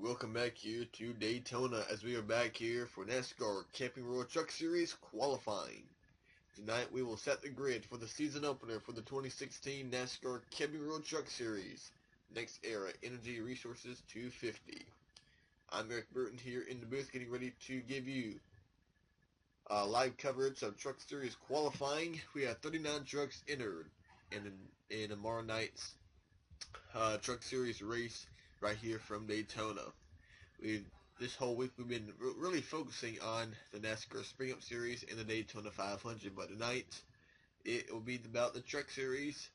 Welcome back here to Daytona as we are back here for NASCAR Camping World Truck Series qualifying. Tonight we will set the grid for the season opener for the 2016 NASCAR Camping World Truck Series NextEra Energy Resources 250. I'm Eric Burton here in the booth getting ready to give you live coverage of Truck Series qualifying. We have 39 trucks entered in tomorrow night's Truck Series race right here from Daytona. This whole week we've been really focusing on the NASCAR Spring Up Series and the Daytona 500, but tonight it will be about the Truck Series,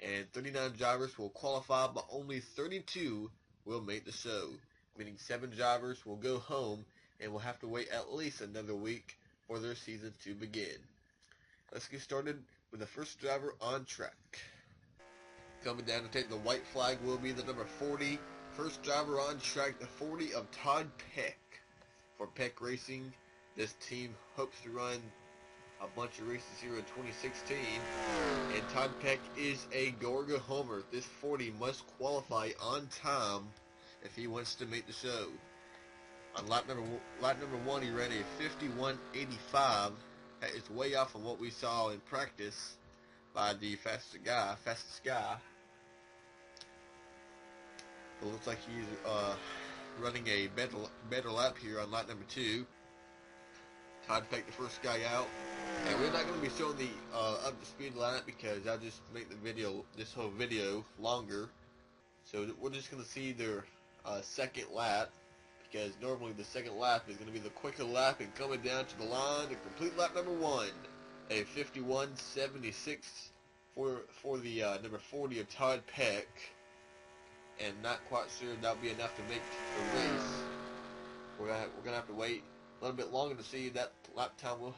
and 39 drivers will qualify, but only 32 will make the show, meaning 7 drivers will go home and will have to wait at least another week for their season to begin. Let's get started with the first driver on track. Coming down to take the white flag will be the number 40. First driver on track, the 40 of Todd Peck. For Peck Racing, this team hopes to run a bunch of races here in 2016. And Todd Peck is a Gorga homer. This 40 must qualify on time if he wants to make the show. On lap number one, he ran a 51.85. That is way off from what we saw in practice by the fastest guy. It looks like he's running a better lap here on lap number 2. Todd Peck, the first guy out. And we're not going to be showing the up to speed lap because that'll just make this whole video longer. So we're just going to see their second lap, because normally the second lap is going to be the quicker lap, and coming down to the line to complete lap number 1. A 51.76 for the number 40 of Todd Peck. And not quite sure that'll be enough to make the race. We're gonna have to wait a little bit longer to see if that lap time will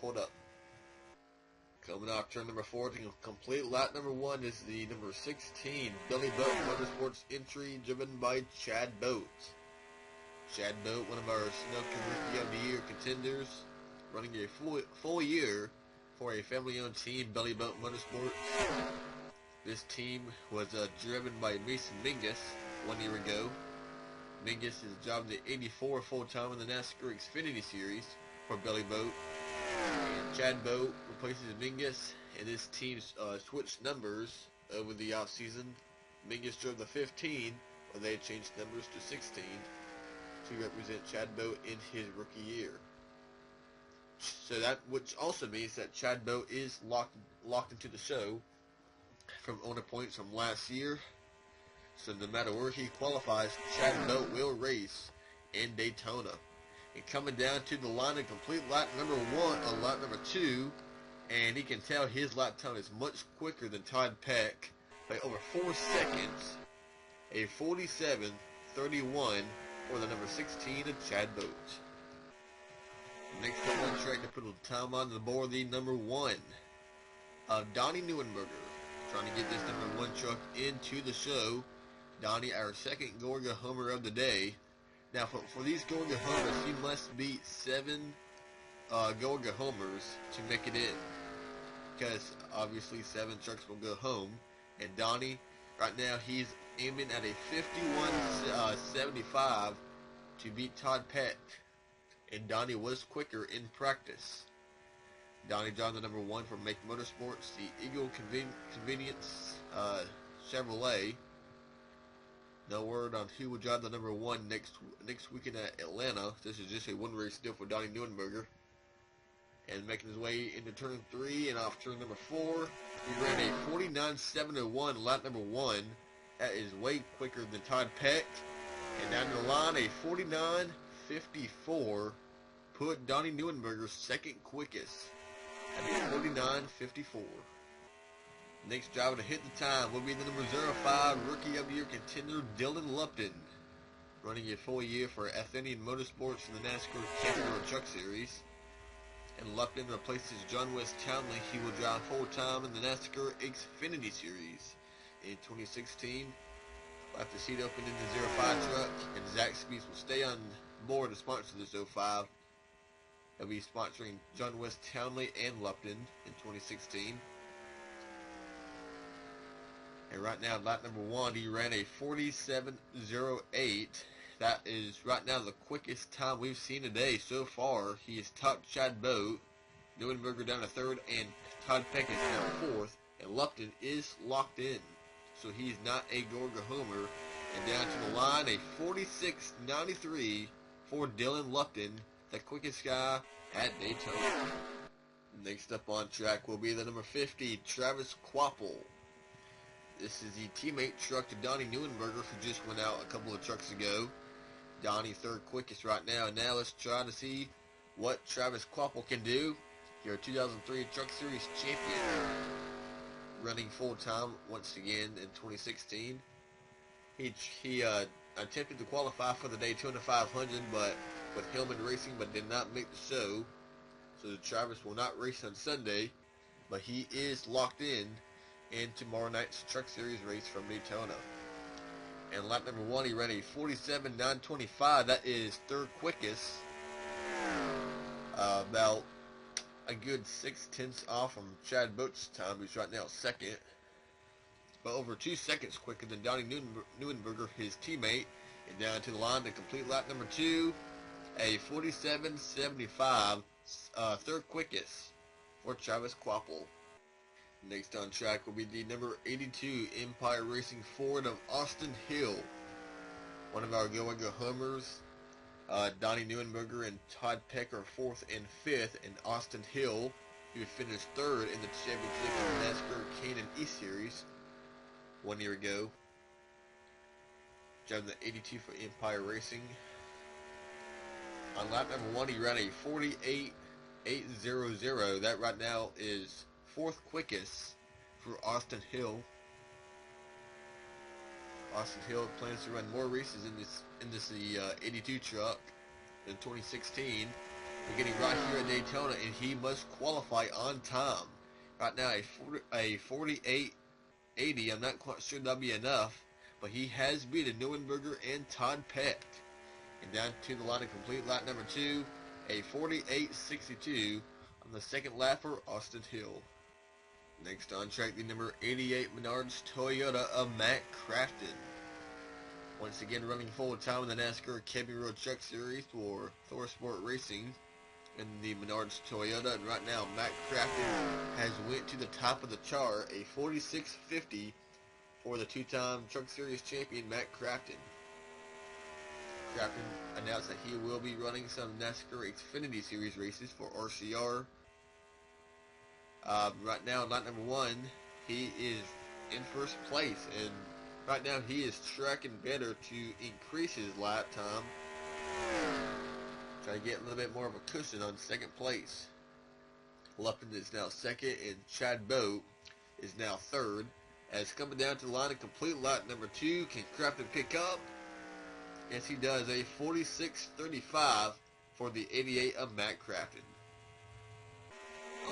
hold up. Coming off turn number 4 to complete lap number 1 is the number 16 Billy Boat Motorsports entry, driven by Chad Boat. Chad Boat, one of our Sunoco Rookie of the Year contenders, running a full year for a family-owned team, Billy Boat Motorsports. This team was driven by Mason Mingus 1 year ago. Mingus is jobbed at 84 full-time in the NASCAR Xfinity Series for Billy Boat. And Chad Boat replaces Mingus, and this team switched numbers over the off-season. Mingus drove the 15, but they changed numbers to 16 to represent Chad Boat in his rookie year. So that, which also means that Chad Boat is locked into the show from owner points from last year. So no matter where he qualifies, Chad Boat will race in Daytona. And coming down to the line to complete lap number 1 on lap number 2, and he can tell his lap time is much quicker than Todd Peck by over 4 seconds. A 47.31 for the number 16 of Chad Boat. Next up on track to put a time on the board, the number 1 of Donnie Neuenberger, trying to get this number 1 truck into the show. Donnie, our second Gorga homer of the day. Now, for these Gorga homers, you must beat 7 Gorga homers to make it in, because obviously 7 trucks will go home. And Donnie, right now, he's aiming at a 51.75 to beat Todd Peck. And Donnie was quicker in practice. Donnie John, the number 1 for Make Motorsports, the Eagle Convenience Chevrolet. No word on who will drive the number 1 next weekend at Atlanta. This is just a 1 race deal for Donnie Neuenberger. And making his way into turn 3 and off turn number 4, he ran a 49.701 lap number 1. That is way quicker than Todd Peck. And down the line, a 49.54 put Donnie Neuenberger second quickest at a 49.54. Next driver to hit the time will be the number 05 Rookie of the Year contender, Dylan Lupton, running a full year for Athenian Motorsports in the NASCAR Camping World Truck Series. And Lupton replaces John West Townley. He will drive full-time in the NASCAR Xfinity Series in 2016. We'll have the seat open in the 05 truck, and Zach Speeds will stay on board to sponsor this 05. They'll be sponsoring John West Townley and Lupton in 2016. And right now, lap number 1, he ran a 47.08. That is right now the quickest time we've seen today so far. He has topped Chad Boat, Neuenberger down to 3rd, and Todd Peck is now 4th. And Lupton is locked in, so he's not a Gorga homer. And down to the line, a 46.93 for Dylan Lupton, the quickest guy at Daytona. Next up on track will be the number 50, Travis Quapple. This is the teammate truck to Donnie Neuenberger, who just went out a couple of trucks ago. Donnie 3rd quickest right now. Now let's try to see what Travis Quapple can do. Your 2003 Truck Series champion, running full-time once again in 2016. He attempted to qualify for the Daytona 500, but with Hillman Racing, but did not make the show. So Travis will not race on Sunday, but he is locked in tomorrow night's Truck Series race from Daytona. And lap number 1, he ran a 47.925. That is 3rd quickest. About a good 6/10 off from Chad Boat's time, who's right now 2nd. But over 2 seconds quicker than Donnie Neuenberger, his teammate. And down to the line to complete lap number 2, a 47.75, 3rd quickest for Travis Quapple. Next on track will be the number 82 Empire Racing Ford of Austin Hill. One of our go-and-go homers. Donnie Neuenberger and Todd Peck are 4th and 5th, and Austin Hill, who finished 3rd in the championship of the NASCAR Canaan E-Series 1 year ago. Driving the 82 for Empire Racing. On lap number 1, he ran a 48.800. That right now is 4th quickest for Austin Hill. Austin Hill plans to run more races in this 82 truck in 2016. We're getting right here at Daytona, and he must qualify on time. Right now, a 48.80. I'm not quite sure that'll be enough, but he has beaten Neuenberger and Todd Peck. And down to the line to complete lap number 2, a 48.62 on the 2nd lap for Austin Hill. Next on track, the number 88 Menards Toyota of Matt Crafton. Once again running full time in the NASCAR Camping Road Truck Series for Thor Sport Racing in the Menards Toyota. And right now, Matt Crafton has went to the top of the chart, a 46.50 for the 2-time Truck Series champion, Matt Crafton. Crafton announced that he will be running some NASCAR Xfinity Series races for RCR. Right now, lap number 1, he is in 1st place, and right now he is tracking better to increase his lap time. Try to get a little bit more of a cushion on 2nd place. Lupton is now 2nd, and Chad Boat is now 3rd. As coming down to the line to complete lap number 2, can Crafton pick up? Yes, he does. A 46.35 for the 88 of Matt Crafton.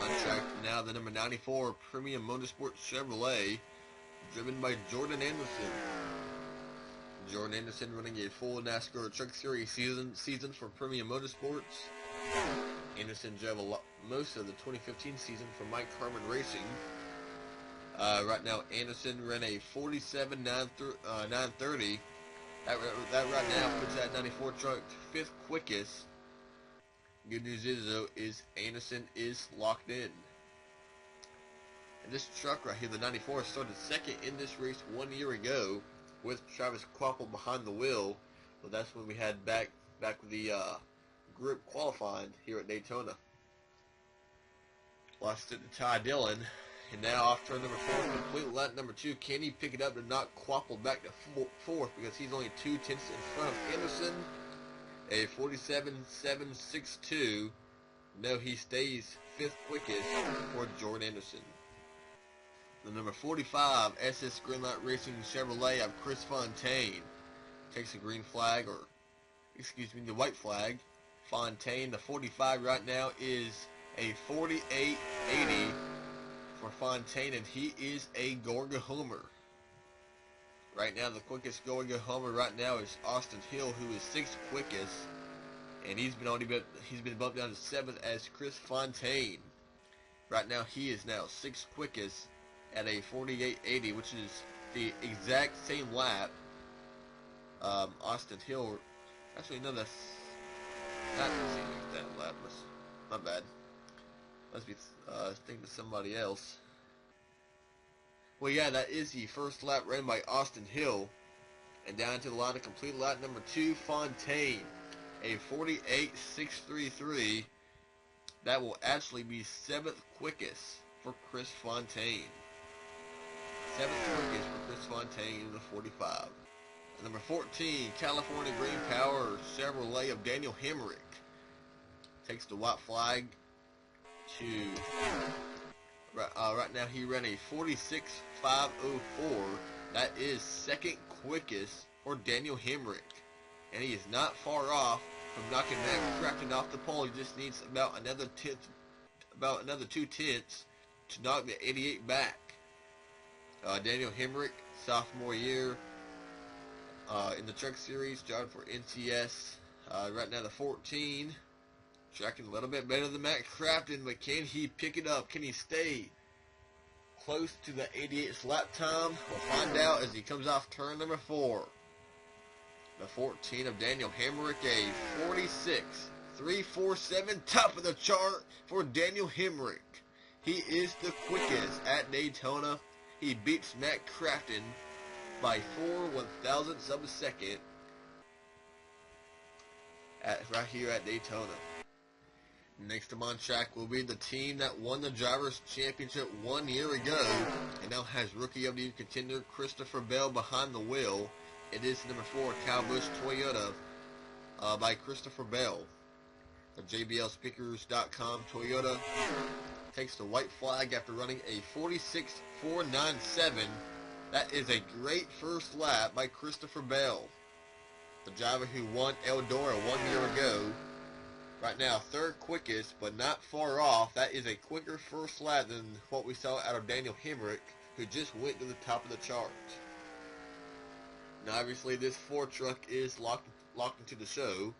On track now, the number 94 Premium Motorsport Chevrolet, driven by Jordan Anderson. Jordan Anderson running a full NASCAR Truck Series season for Premium Motorsports. Anderson drove most of the 2015 season for Mike Harmon Racing. Right now, Anderson ran a 47.930. That right now puts that 94 truck 5th quickest. Good news is, though, Anderson is locked in. And this truck right here, the 94, started 2nd in this race 1 year ago with Travis Quapple behind the wheel. But that's when we had back with the group qualifying here at Daytona. Lost it to Ty Dillon. And now off turn number 4, complete lap number 2. Can he pick it up to knock Quapple back to 4th, because he's only 2 tenths in front of Anderson? A 47.762. No, he stays 5th quickest for Jordan Anderson. The number 45 SS Greenlight Racing Chevrolet of Chris Fontaine takes the green flag, or excuse me, the white flag. Fontaine, the 45 right now is a 48.80 for Fontaine, and he is a Gorga homer. Right now, the quickest Gorga homer right now is Austin Hill, who is 6th quickest, and he's been bumped down to 7th as Chris Fontaine. Right now, he is now 6th quickest at a 48.80, which is the exact same lap. Austin Hill, actually no, that's not the same exact lap. My bad. Must be thinking of somebody else. Well, yeah, that is the first lap ran by Austin Hill. And down to the line to complete lap number 2, Fontaine. A 48.633. That will actually be 7th quickest for Chris Fontaine. 7th quickest for Chris Fontaine in the 45. Number 14, California Green Power Chevrolet of Daniel Hemrick. Takes the white flag to... right now he ran a 46.504. That is 2nd quickest for Daniel Hemrick. And he is not far off from knocking Matt Crafton off the pole. He just needs about another 2 tenths to knock the 88 back. Daniel Hemrick, sophomore year in the Truck Series, driving for NCS. Right now the 14, tracking a little bit better than Matt Crafton, but can he pick it up? Can he stay close to the 88th lap time? We'll find out as he comes off turn number 4. The 14 of Daniel Hemrick, a 46.347, top of the chart for Daniel Hemrick. He is the quickest at Daytona. He beats Matt Crafton by 4/1000ths of a second right here at Daytona. Next to on track will be the team that won the Drivers' Championship 1 year ago and now has Rookie of the Year contender Christopher Bell behind the wheel. It is number 4, Kyle Busch Toyota by Christopher Bell. The JBLSpeakers.com Toyota takes the white flag after running a 46.497. That is a great first lap by Christopher Bell, the driver who won Eldora 1 year ago. Right now, 3rd quickest, but not far off. That is a quicker first lap than what we saw out of Daniel Hemrick, who just went to the top of the chart. Now, obviously, this Ford truck is locked into the show.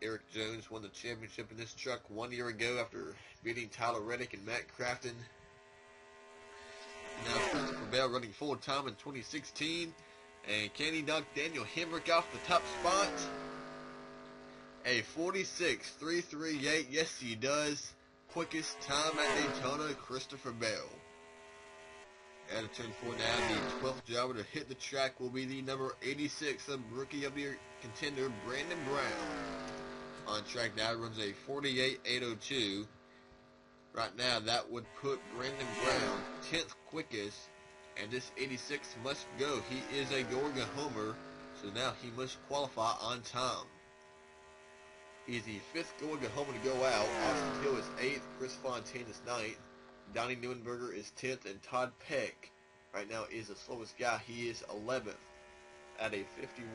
Eric Jones won the championship in this truck 1 year ago after beating Tyler Reddick and Matt Crafton. Now, Christopher Bell running full time in 2016. And can he knock Daniel Hemrick off the top spot? A 46.338. Yes, he does. Quickest time at Daytona, Christopher Bell. At turn 4 now, the 12th driver to hit the track will be the number 86 of Rookie of the Year contender, Brandon Brown. On track now, runs a 48.802. Right now, that would put Brandon Brown 10th quickest, and this 86 must go. He is a Gorga homer, so now he must qualify on time. He's the 5th Gorga homer to go out. Austin Hill is 8th, Chris Fontaine is 9th. Donnie Neuenberger is 10th, and Todd Peck right now is the slowest guy. He is 11th at a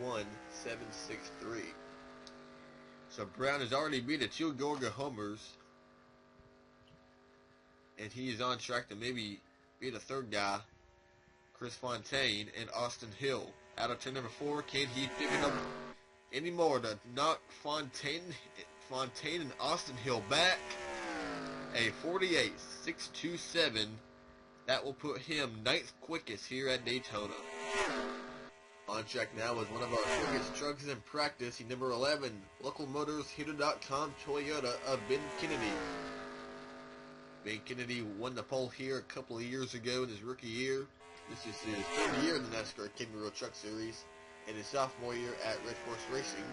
51.763. So Brown has already beat 2 Gorga homers, and he is on track to maybe be the 3rd guy, Chris Fontaine and Austin Hill. Out of turn number 4, can he pick it up anymore to knock Fontaine and Austin Hill back? A 48.627. That will put him 9th quickest here at Daytona. On track now is one of our quickest trucks in practice, the number 11 Local Motors Heater.com Toyota of Ben Kennedy. Ben Kennedy won the pole here a couple of years ago in his rookie year. This is his 3rd year in the NASCAR Kenworth Truck Series and his sophomore year at Red Horse Racing.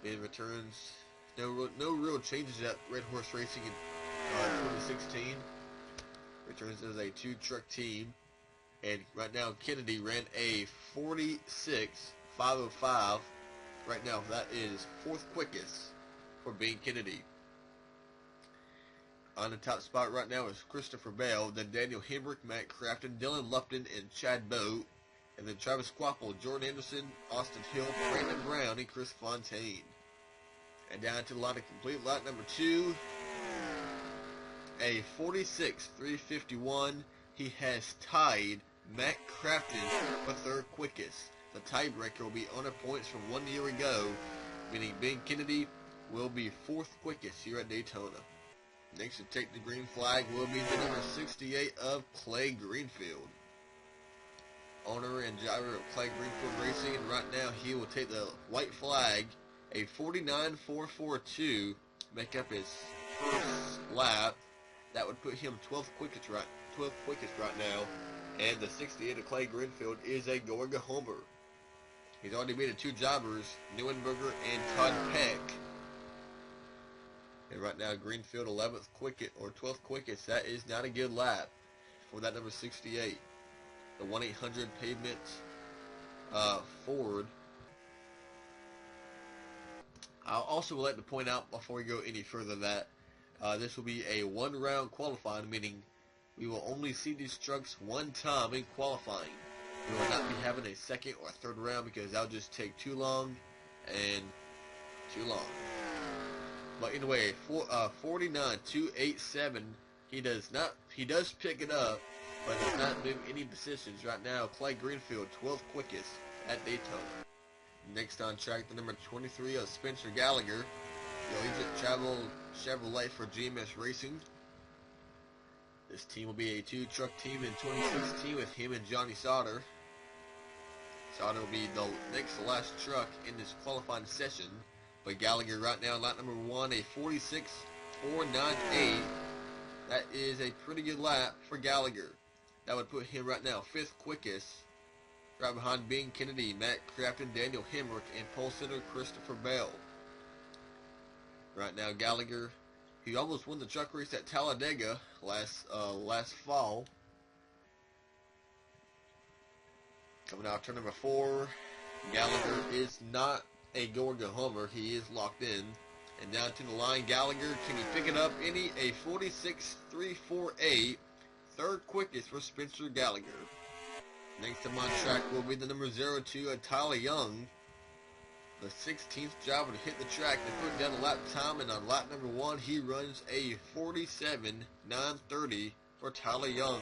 Ben returns. No real changes at Red Horse Racing in 2016. Returns as a 2-truck team. And right now, Kennedy ran a 46.505. Right now, that is 4th quickest for Ben Kennedy. On the top spot right now is Christopher Bell, then Daniel Hemrick, Matt Crafton, Dylan Lupton, and Chad Boat. And then Travis Quapple, Jordan Anderson, Austin Hill, Brandon Brown, and Chris Fontaine. And down to the line to complete lap number 2. A 46.351. He has tied Matt Crafton for 3rd quickest. The tiebreaker will be on points from 1 year ago, meaning Ben Kennedy will be 4th quickest here at Daytona. Next to take the green flag will be the number 68 of Clay Greenfield. Owner and driver of Clay Greenfield Racing, and right now he will take the white flag, a 49.442, make up his first lap. That would put him 12th quickest right now, and the 68 of Clay Greenfield is a Gorga homer. He's already beaten 2 jobbers, Neuenberger and Todd Peck. And right now, Greenfield 11th quickest or 12th quickest. That is not a good lap for that number 68. The 1-800 pavement Ford. I also would like to point out before we go any further that this will be a one-round qualifying, meaning we will only see these trucks one time in qualifying. We will not be having a second or third round because that will just take too long and too long. But anyway, 49.287. He does pick it up, but does not move any positions right now. Clay Greenfield, 12th quickest at Daytona. Next on track, the number 23 of Spencer Gallagher. Collegiate Chevrolet for GMS Racing. This team will be a 2-truck team in 2016 with him and Johnny Sauter. Sauter will be the next to last truck in this qualifying session. But Gallagher right now, lap number 1, a 46.498. That is a pretty good lap for Gallagher. That would put him right now 5th quickest. Right behind Bing Kennedy, Matt Crafton, Daniel Hemrick, and pole sitter Christopher Bell. Right now, Gallagher, he almost won the truck race at Talladega last fall. Coming out turn number 4, Gallagher is not a Gorga homer. He is locked in. And down to the line, Gallagher, can he pick it up any? A 46.348, 3rd quickest for Spencer Gallagher. Next up on track will be the number 02 of Tyler Young, the 16th driver to hit the track to put down a lap time, and on lap number 1 he runs a 47.930 for Tyler Young.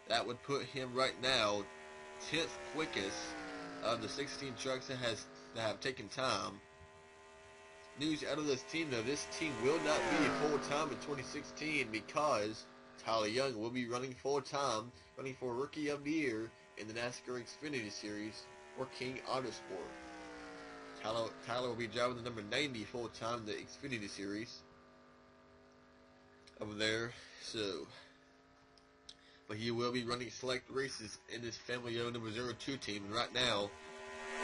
That would put him right now 10th quickest of the 16 trucks that have taken time. News out of this team though, this team will not be full-time in 2016 because Tyler Young will be running full-time, running for Rookie of the Year in the NASCAR Xfinity Series for King Autosport. Tyler will be driving the number 90 full-time in the Xfinity Series over there. But he will be running select races in this family-owned number 02 team. And right now,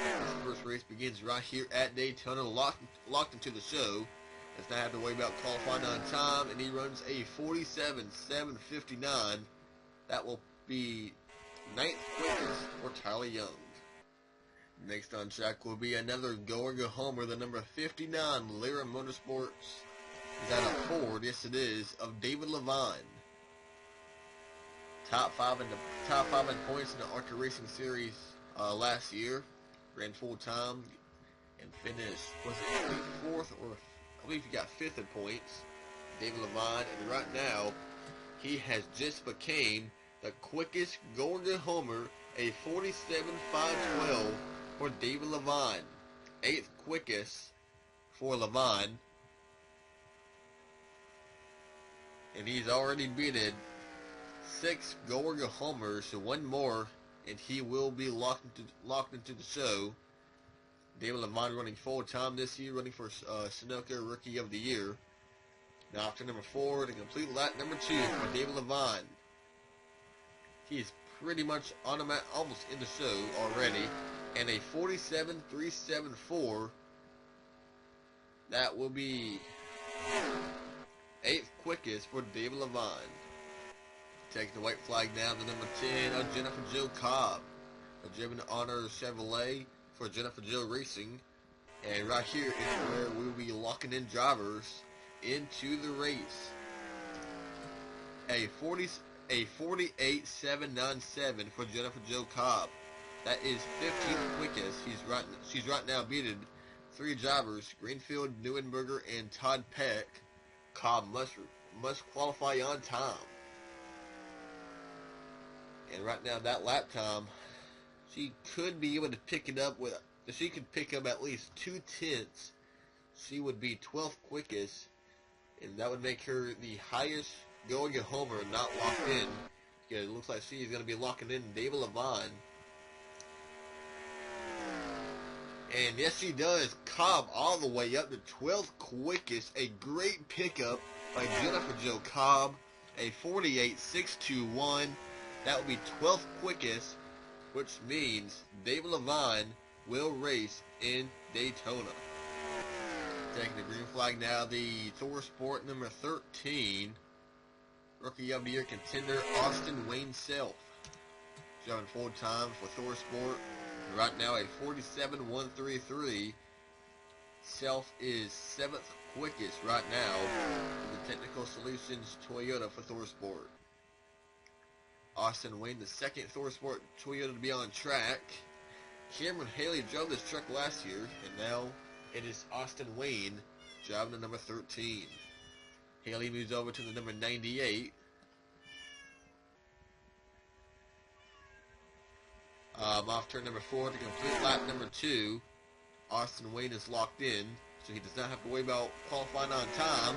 this first race begins right here at Daytona, locked into the show. Does not have to worry about qualifying on time, and he runs a 47.759. That will be 9th quickest for Tyler Young. Next on track will be another Gorga homer, the number 59 Lyra Motorsports. Is that a Ford? Yes, it is, of David Levine. Top five in points in the ARCA Racing Series last year. Ran full time and finished, was it 4th or I believe he got 5th in points. David Levine, and right now he has just became the quickest Gorga homer, a 47.512 for David Levine. 8th quickest for Levine, and he's already beaten 6 Gorga homers, so 1 more, and he will be locked into the show. David Levine running full time this year, running for Sunoco Rookie of the Year. Now after number 4, the complete lap number 2 for David Levine. He's pretty much almost in the show already, and a 47.374. That will be 8th quickest for David Levine. Taking the white flag down, the number 10 of Jennifer Jo Cobb, a driven honor Chevrolet for Jennifer Jo Racing. And right here is where we will be locking in drivers into the race. A 48.797 for Jennifer Jo Cobb. That is 15th quickest. She's right now beaten 3 drivers, Greenfield, Neuenberger, and Todd Peck. Cobb must qualify on time. And right now, that lap time, she could be able to pick it up with. If she could pick up at least 2/10, she would be 12th quickest and that would make her the highest going at homer not locked in. Yeah, it looks like she's going to be locking in David Levine. And yes, she does. Cobb all the way up to 12th quickest. A great pickup by Jennifer Jo Cobb. A 48.621. That will be 12th quickest, which means David Levine will race in Daytona. Taking the green flag now, the Thor Sport number 13. Rookie of the Year contender, Austin Wayne Self. Driving full time for Thor Sport. Right now a 47.133. Self is 7th quickest right now in the Technical Solutions Toyota for Thor Sport. Austin Wayne, the second Thor Sport Toyota to be on track. Cameron Haley drove this truck last year, and now it is Austin Wayne driving the number 13. Haley moves over to the number 98. Off turn number 4 to complete lap number 2. Austin Wayne is locked in, so he does not have to worry about qualifying on time.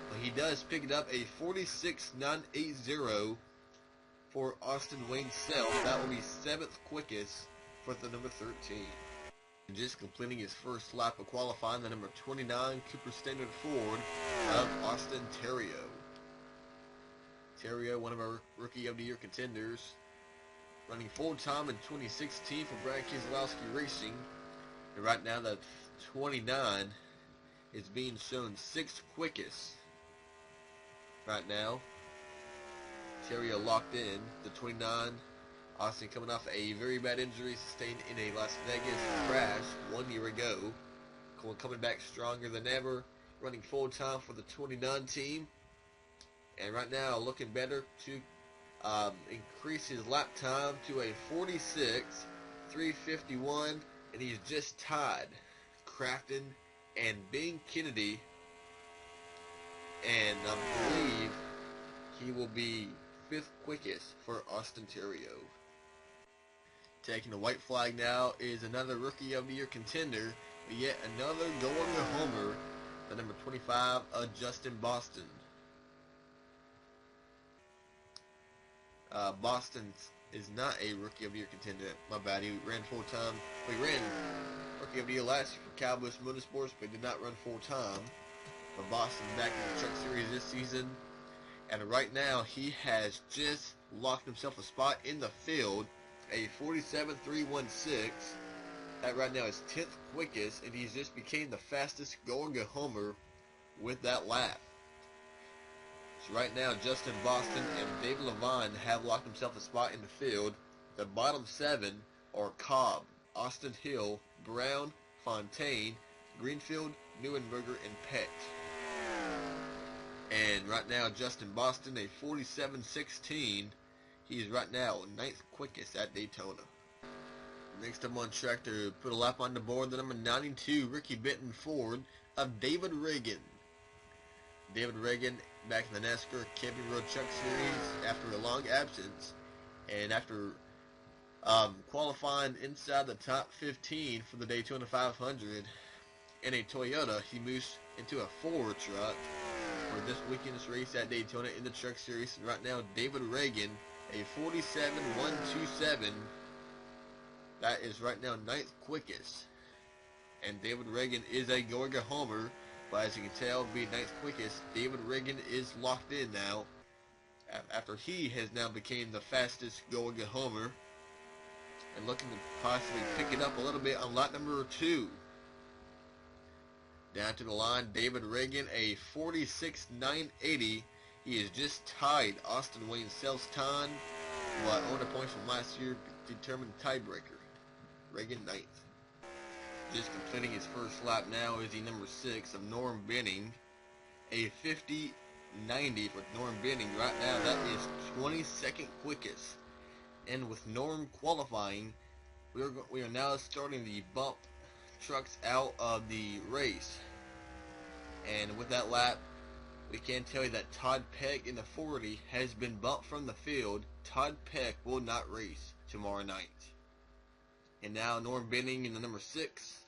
But he does pick it up a 46.980 for Austin Wayne Self. That will be 7th quickest for the number 13. And just completing his first lap of qualifying, the number 29 Cooper Standard Ford of Austin Terrio. Terrio, one of our Rookie of the Year contenders, running full-time in 2016 for Brad Keselowski Racing. And right now, the 29 is being shown 6th quickest. Right now, Terrio locked in. The 29, Austin coming off a very bad injury sustained in a Las Vegas crash 1 year ago. Coming back stronger than ever, running full-time for the 29 team. And right now, looking better to increase his lap time to a 46.351, and he's just tied Crafton and Bing Kennedy, and I believe he will be 5th quickest for Austin Terrio. Taking the white flag now is another Rookie of the Year contender, but yet another going to homer, the number 25 Justin Boston. Boston is not a Rookie of the Year contender. My bad. He ran full-time. He ran Rookie of the Year last year for Cowboys Motorsports, but did not run full-time. But Boston's back in the Truck Series this season. And right now, he has just locked himself a spot in the field. A 47.316. That right now is 10th quickest, and he's just became the fastest going to homer with that lap. So right now, Justin Boston and David Levine have locked themselves a spot in the field. The bottom 7 are Cobb, Austin Hill, Brown, Fontaine, Greenfield, Neuenberger, and Pett. And right now, Justin Boston, a 47.16. He is right now 9th quickest at Daytona. Next up on track to put a lap on the board, the number 92 Ricky Benton Ford of David Reagan. David Reagan back in the NASCAR Camping Road Truck Series after a long absence, and after qualifying inside the top 15 for the Daytona 500 in a Toyota, he moves into a Ford truck for this weekend's race at Daytona in the Truck Series. And right now, David Reagan, a 47.127. That is right now 9th quickest. And David Reagan is a Gorga homer. But as you can tell, being 9th quickest, David Reagan is locked in now. After he has now became the fastest going at homer. And looking to possibly pick it up a little bit on lap number 2. Down to the line, David Reagan, a 46.980. He has just tied Austin Wayne Self's time. What owner points from last year determined tiebreaker. Reagan 9th. Just completing his first lap now is the number 6 of Norm Benning. A 50.90 for Norm Benning right now. That is 22nd quickest. And with Norm qualifying, we are now starting to bump trucks out of the race. And with that lap, we can tell you that Todd Peck in the 40 has been bumped from the field. Todd Peck will not race tomorrow night. And now Norm Benning in the number 6.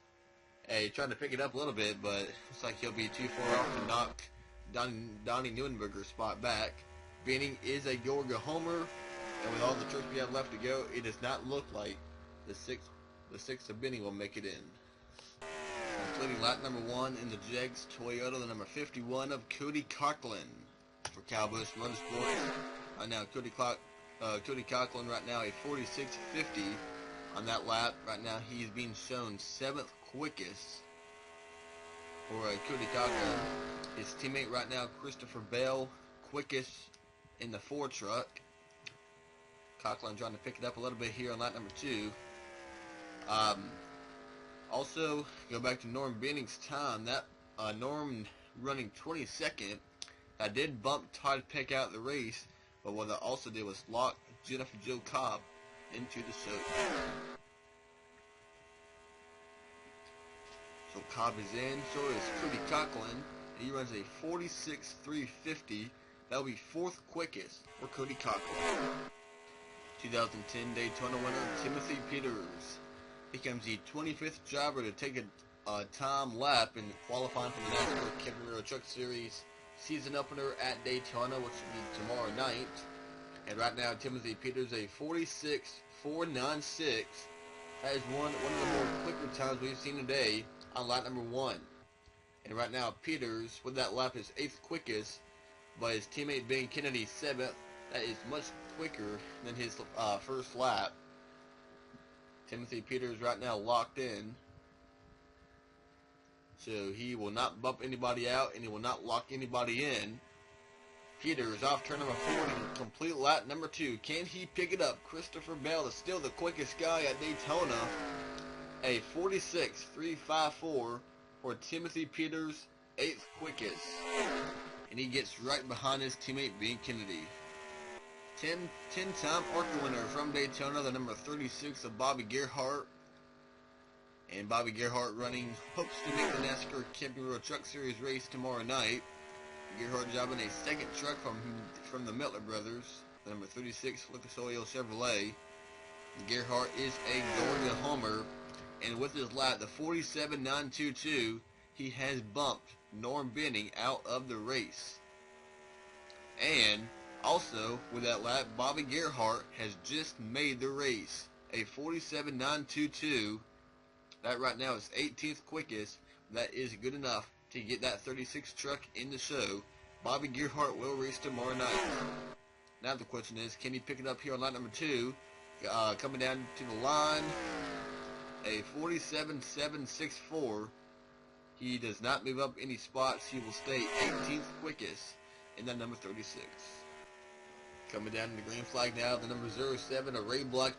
Hey, trying to pick it up a little bit, but looks like he'll be too far off to knock Donnie Neuenberger's spot back. Benning is a Georgia homer, and with all the trucks we have left to go, it does not look like the sixth of Benning will make it in. Completing lap number 1 in the Jegs Toyota, the number 51 of Cody Coughlin for Cowboys Motorsports. Right now, Cody Coughlin right now a 46.50 on that lap. Right now, he's being shown 7th quickest for Cody Coughlin. His teammate right now, Christopher Bell, quickest in the 4 truck. Coughlin trying to pick it up a little bit here on lap number 2. Also, go back to Norm Benning's time. That Norm running 22nd. That did bump Todd Peck out of the race, but what that also did was lock Jennifer Jo Cobb into the show. So Cobb is in, so is Cody Coughlin. He runs a 46.350. That'll be 4th quickest for Cody Coughlin. 2010 Daytona winner Timothy Peters becomes the 25th driver to take a time lap in qualifying for the NextEra Camping Truck Series season opener at Daytona, which will be tomorrow night. And right now, Timothy Peters a 46.496. That is one of the more quicker times we've seen today on lap number 1. And right now, Peters with that lap is 8th quickest, but his teammate Ben Kennedy 7th. That is much quicker than his first lap. Timothy Peters right now locked in, so he will not bump anybody out and he will not lock anybody in. Peters off turn number 4 and complete lap number 2. Can he pick it up? Christopher Bell is still the quickest guy at Daytona. A 46.354 for Timothy Peters, 8th quickest. And he gets right behind his teammate Ben Kennedy. 10-time ARCA winner from Daytona, the number 36 of Bobby Gerhart. And Bobby Gerhart hopes to make the NASCAR Camping World Truck Series race tomorrow night. Gerhart jobbing a 2nd truck from the Mittler brothers, the number 36 Lucas Oil Chevrolet. Gerhart is a Georgia homer, and with his lap, the 47.922, he has bumped Norm Benning out of the race. And also, with that lap, Bobby Gerhart has just made the race. A 47.922. That right now is 18th quickest. That is good enough to get that 36 truck in the show. Bobby Gerhart will race tomorrow night. Now the question is, can he pick it up here on lap number 2? Coming down to the line, a 47.764. He does not move up any spots. He will stay 18th quickest in that number 36. Coming down to the green flag now, the number 07, a Ray Black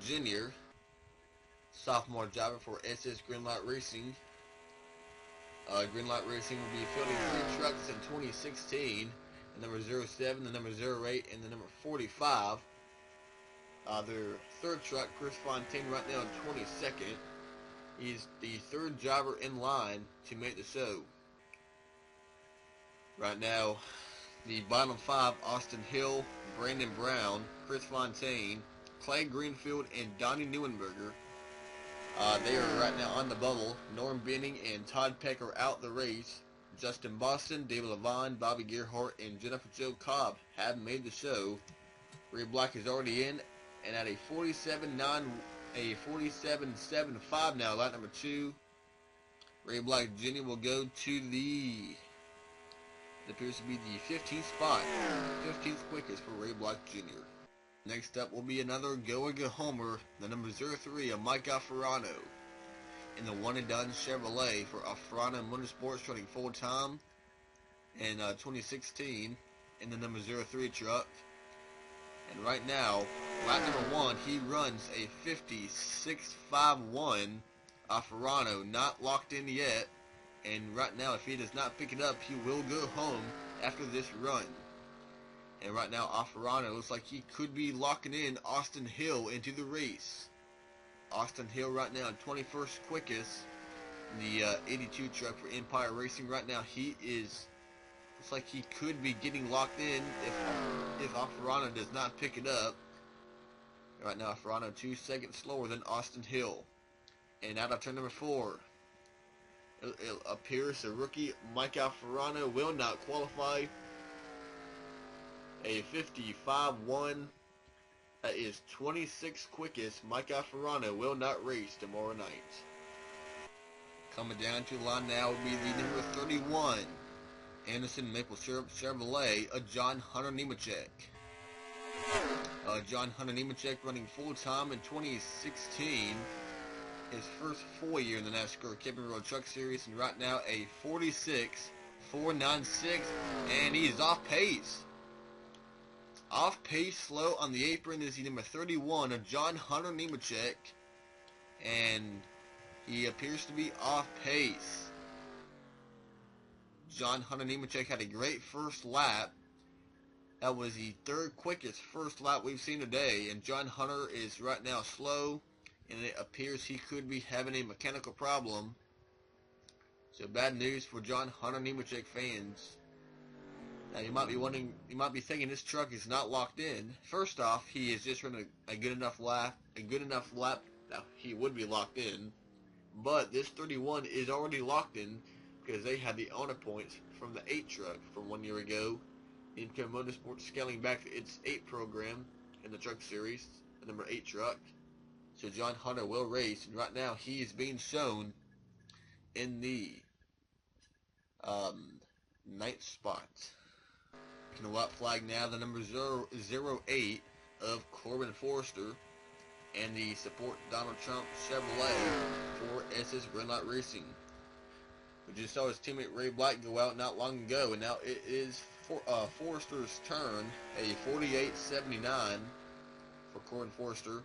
Jr., sophomore driver for SS Greenlight Racing. Greenlight Racing will be fielding 3 trucks in 2016. The number 07, the number 08, and the number 45. Their 3rd truck, Chris Fontaine, right now 22nd. He's the 3rd driver in line to make the show. Right now, the bottom 5, Austin Hill, Brandon Brown, Chris Fontaine, Clay Greenfield, and Donnie Neuenberger. They are right now on the bubble. Norm Benning and Todd Peck are out the race. Justin Boston, David Levine, Bobby Gerhart, and Jennifer Jo Cobb have made the show. Ray Black is already in, and at a 47.75 now, lap number 2. Ray Black Jr. will go to it appears to be the 15th spot. 15th quickest for Ray Black Jr. Next up will be another Go-Aga homer, the number 03 of Mike Alfarano, in the one and done Chevrolet for Alfarano Motorsports, running full-time in 2016 in the number 03 truck. And right now, lap number 1, he runs a 56.51 Alfarano, not locked in yet. And right now, if he does not pick it up, he will go home after this run. And right now, Alfarano looks like he could be locking in Austin Hill into the race. Austin Hill right now, 21st quickest. The 82 truck for Empire Racing right now, looks like he could be getting locked in if Alfarano does not pick it up. Right now, Alfarano 2 seconds slower than Austin Hill. And out of turn number 4, it appears the rookie Mike Alfarano will not qualify. A 55-1. That is 26th quickest. Mike Alfarano will not race tomorrow night. Coming down to the line now will be the number 31 Anderson Maple Syrup Chevrolet, John Hunter Nemechek. John Hunter Nemechek running full-time in 2016. His first full year in the NASCAR Camping World Truck Series, and right now a 46.496, and he's off pace. Off pace, slow on the apron is the number 31 of John Hunter Nemechek, and he appears to be off pace. John Hunter Nemechek had a great first lap. That was the third quickest first lap we've seen today, and John Hunter is right now slow, and it appears he could be having a mechanical problem. So bad news for John Hunter Nemechek fans. Now you might be wondering, you might be thinking this truck is not locked in. First off, he is just running a good enough lap. Now he would be locked in, but this 31 is already locked in because they had the honor points from the 8 truck from 1 year ago. Income Motorsports scaling back its 8 program in the truck series, the number 8 truck. So John Hunter will race, and right now he is being shown in the 9th spot. In the white flag now, the number 08 of Corbin Forrester, and the support Donald Trump Chevrolet for SS Red Light Racing. We just saw his teammate Ray Black go out not long ago, and now it is Forrester's turn, a 48.79 for Corbin Forrester.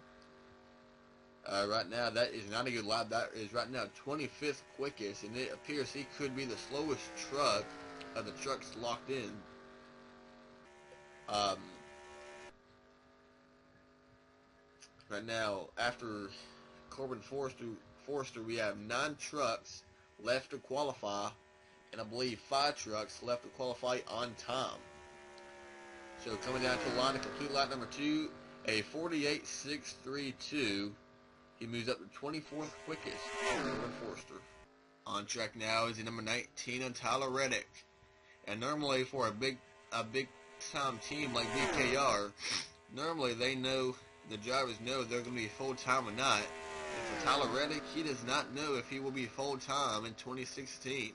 Right now, that is not a good lap. That is right now 25th quickest, and it appears he could be the slowest truck of the trucks locked in. Right now, after Corbin Forrester, we have 9 trucks left to qualify, and I believe 5 trucks left to qualify on time. So coming down to the line, a complete lap number 2, a 48.632. He moves up to 24th quickest for Corbin Forrester. On track now is the number 19 on Tyler Reddick. And normally for a big time team like BKR, normally they know, the drivers know they're going to be full-time or not. And for Tyler Reddick, he does not know if he will be full-time in 2016.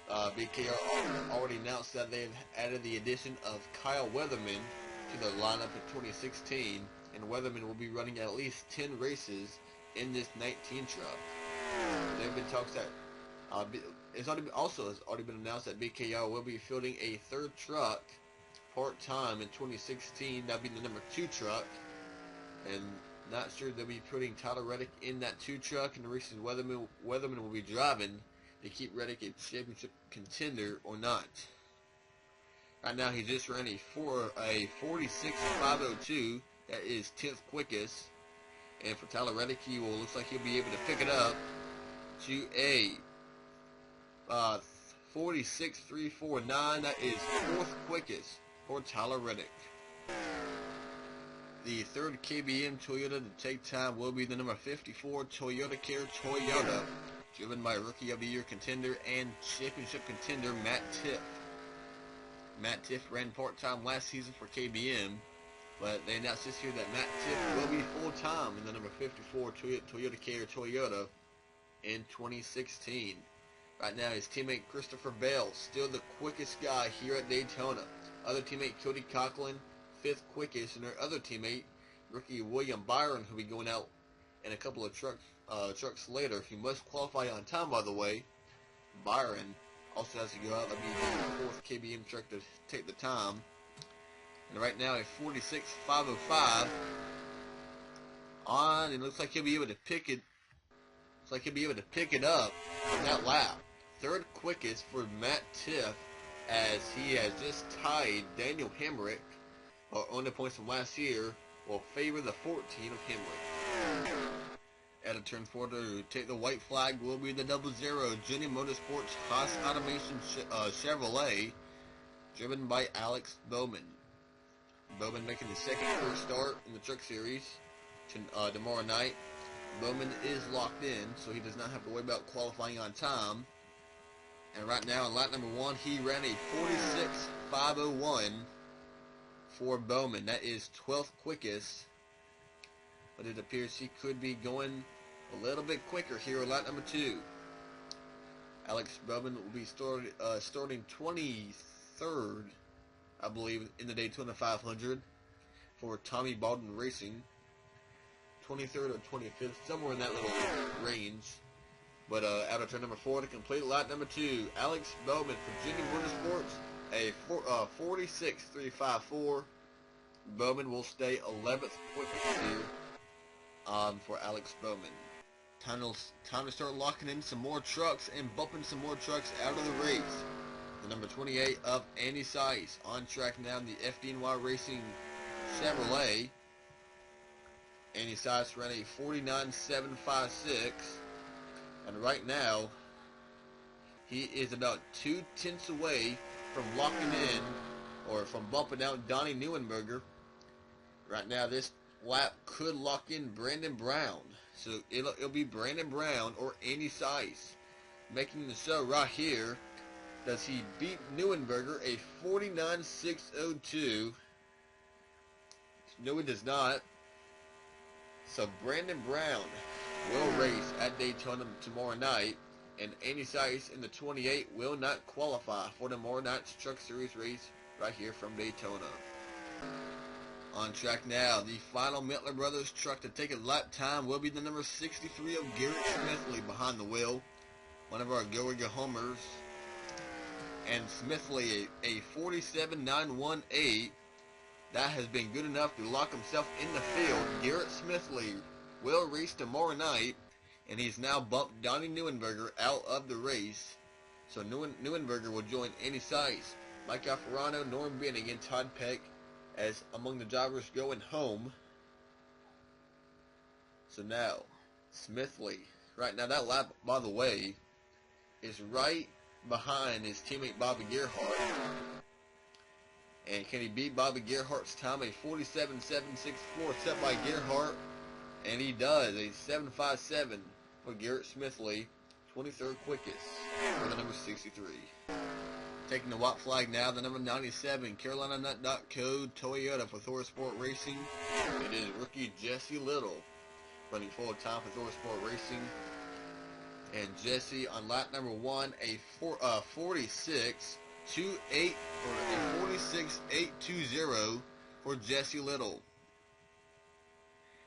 BKR already announced that they've added the addition of Kyle Weatherman to their lineup in 2016, and Weatherman will be running at least 10 races in this 19 truck. There have been talks that it's already been announced that BKR will be fielding a 3rd truck part-time in 2016. That'll be the number 2 truck, and not sure they'll be putting Tyler Reddick in that 2 truck, and the races Weatherman will be driving to keep Reddick a championship contender or not. Right now, he just ran a 46.502. That is 10th quickest, and for Tyler Reddick, looks like he'll be able to pick it up to a 46.349. That is 4th quickest for Tyler Reddick. The 3rd KBM Toyota to take time will be the number 54 Toyota Care Toyota, driven by Rookie of the Year contender and championship contender Matt Tiff. Matt Tiff ran part-time last season for KBM, but they announced this year that Matt Tiff will be full-time in the number 54 Toyota Care Toyota in 2016. Right now, his teammate Christopher Bell, still the quickest guy here at Daytona. Other teammate Cody Coughlin, 5th quickest, and their other teammate, rookie William Byron, who'll be going out in a couple of trucks later. He must qualify on time, by the way. Byron also has to go out. That'll be the 4th KBM truck to take the time. And right now, a 46.505 on. It looks like he'll be able to pick it. Looks like he'll be able to pick it up in that lap. 3rd quickest for Matt Tiff, as he has just tied Daniel Hemrick, on the points from last year, will favor the 14 of Hemrick. At a turn 4 to take the white flag will be the 00 Jenny Motorsports Haas Automation Chevrolet, driven by Alex Bowman. Bowman making the 2nd first start in the truck series tomorrow night. Bowman is locked in, so he does not have to worry about qualifying on time. And right now in lap number 1, he ran a 46.501 for Bowman. That is 12th quickest. But it appears he could be going a little bit quicker here in lap number 2. Alex Bowman will be starting 23rd, I believe, in the Daytona 500 for Tommy Baldwin Racing. 23rd or 25th, somewhere in that little range. But out of turn number 4 to complete lap number 2, Alex Bowman, Virginia Motorsports, a 46.354. Bowman will stay 11th quickest here for Alex Bowman. Time to start locking in some more trucks and bumping some more trucks out of the race. The number 28 of Andy Seiss on track now in the FDNY Racing Chevrolet. Andy Seiss ran a 49.756, and right now he is about 2/10 away from locking in, or from bumping out Donnie Neuenberger. Right now this lap could lock in Brandon Brown, so it'll be Brandon Brown or Andy Seiss making the show right here. Does he beat Neuenberger, a 49.602? No, he does not. So Brandon Brown will race at Daytona tomorrow night, and Andy Seiss in the 28 will not qualify for tomorrow night's Truck Series race right here from Daytona. On track now, the final Mittler Brothers truck to take a lap time will be the number 63 of Garrett Smithley behind the wheel, one of our go-go homers. And Smithley, a 47.918. That has been good enough to lock himself in the field. Garrett Smithley will race tomorrow night, and he's now bumped Donnie Neuenberger out of the race. So Neuenberger will join Andy Seiss, Mike Alferano, Norm Benning, and Todd Peck as among the drivers going home. So now, Smithley, right now that lap, by the way, is right behind his teammate Bobby Gerhart. And can he beat Bobby Gerhart's time, a 47.764 set by Gerhart? And he does, a 7.57 for Garrett Smithley, 23rd quickest for the number 63. Taking the white flag now, the number 97, Carolina Nut.co Toyota for Thor Sport Racing. It is rookie Jesse Little running full time for Thor Sport Racing. And Jesse on lap number 1, a 46.820 for Jesse Little.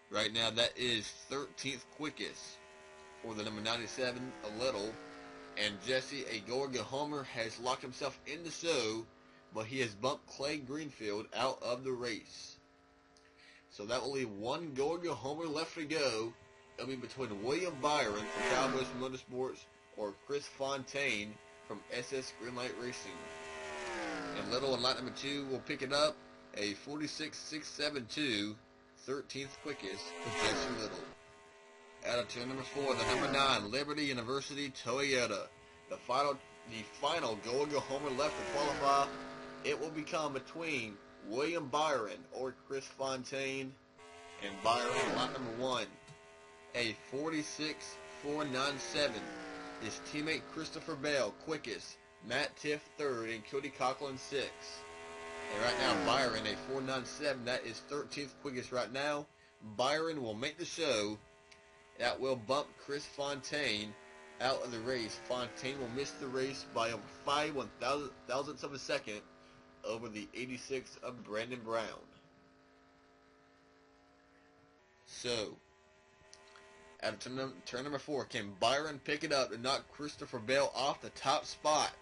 Right now that is 13th quickest for the number 97, a Little. And Jesse, a go-go homer, has locked himself in the show, but he has bumped Clay Greenfield out of the race. So that will leave one go-go homer left to go. It'll be between William Byron from Cowboys Motorsports or Chris Fontaine from SS Greenlight Racing. And Little in lap number 2 will pick it up, a 46.672, 13th quickest for Jesse Little. Out of turn number 4, the number 9, Liberty University Toyota. The final go-go homer left to qualify. It will become between William Byron or Chris Fontaine, and Byron in lap number 1, a 46.497. His teammate Christopher Bell quickest, Matt Tiff 3rd, and Cody Coughlin 6th. And right now Byron, a 4.97, that is 13th quickest right now. Byron will make the show. That will bump Chris Fontaine out of the race. Fontaine will miss the race by over 5 1,000ths of a second over the 86 of Brandon Brown. So, out of turn number 4, can Byron pick it up and knock Christopher Bell off the top spot?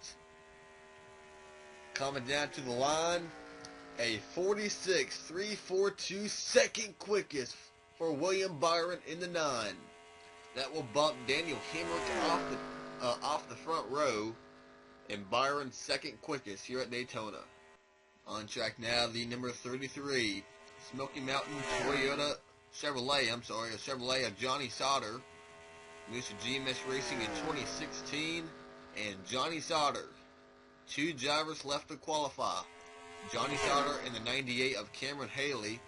Coming down to the line, a 46.342, second quickest for William Byron in the 9. That will bump Daniel Hemrick off the front row, and Byron second quickest here at Daytona. On track now, the number 33, Smoky Mountain Chevrolet of Johnny Sauter. Moves to GMS Racing in 2016, and Johnny Sauter. 2 drivers left to qualify. Johnny Sauter and the 98 of Cameron Haley.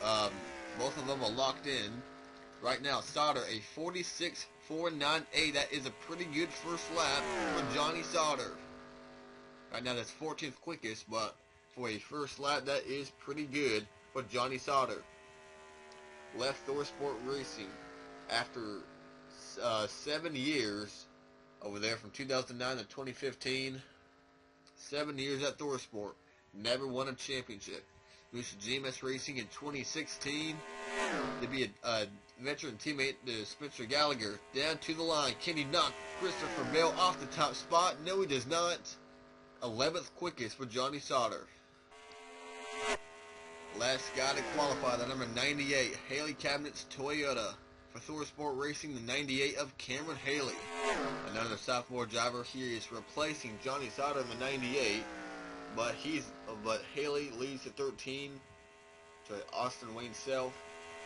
Both of them are locked in. Right now, Sauter, a 46.498. That is a pretty good first lap for Johnny Sauter. Right now, that's 14th quickest, but for a first lap, that is pretty good for Johnny Sauter. Left ThorSport Racing after 7 years over there from 2009 to 2015. 7 years at ThorSport. Never won a championship. Moved to GMS Racing in 2016 to be a veteran teammate to Spencer Gallagher. Down to the line. Can he knock Christopher Bell off the top spot? No, he does not. 11th quickest for Johnny Sauter. Last guy to qualify, the number 98, Haley Cabinets Toyota. For ThorSport Racing, the 98 of Cameron Haley. Another sophomore driver here is replacing Johnny Sauter in the 98, but Haley leads to 13 to Austin Wayne Self.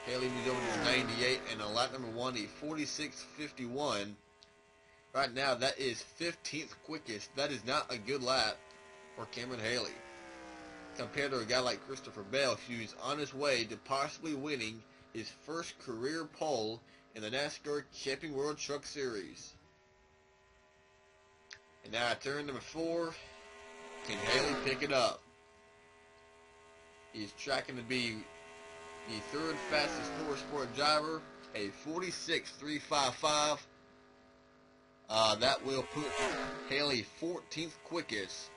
Haley moves over to the 98, and on lap number 1, a 46.51. Right now, that is 15th quickest. That is not a good lap for Cameron Haley. Compared to a guy like Christopher Bell, who's on his way to possibly winning his first career pole in the NASCAR Camping World Truck Series. And now at turn number 4, can Haley pick it up? He's tracking to be the third fastest ThorSport driver, a 46.355. That will put Haley 14th quickest.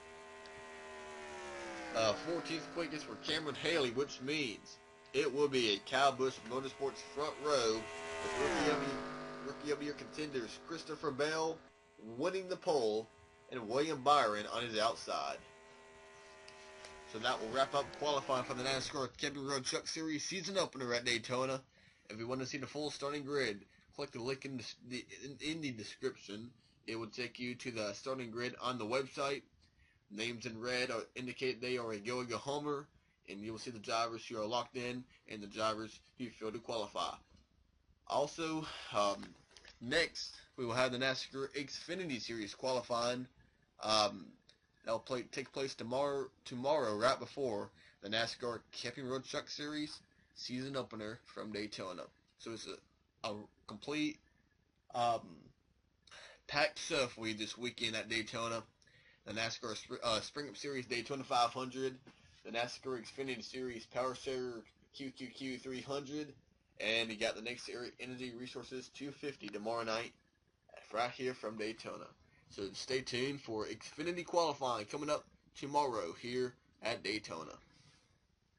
14th quickest for Cameron Haley, which means it will be a Kyle Busch Motorsports front row with Rookie of the Year contenders Christopher Bell winning the pole and William Byron on his outside. So that will wrap up qualifying for the NASCAR Camping World Truck Series season opener at Daytona. If you want to see the full starting grid, click the link in the description. It will take you to the starting grid on the website. Names in red indicate they are a go-go homer, and you will see the drivers who are locked in and the drivers who failed to qualify. Also, next we will have the NASCAR Xfinity Series qualifying. That'll take place tomorrow, right before the NASCAR Camping Road Truck Series season opener from Daytona. So it's a complete packed show for you this weekend at Daytona. The NASCAR Spring Up Series Daytona 500, the NASCAR Xfinity Series Power Saver QQQ 300, and you got the NextEra Energy Resources 250 tomorrow night, right here from Daytona. So stay tuned for Xfinity qualifying coming up tomorrow here at Daytona.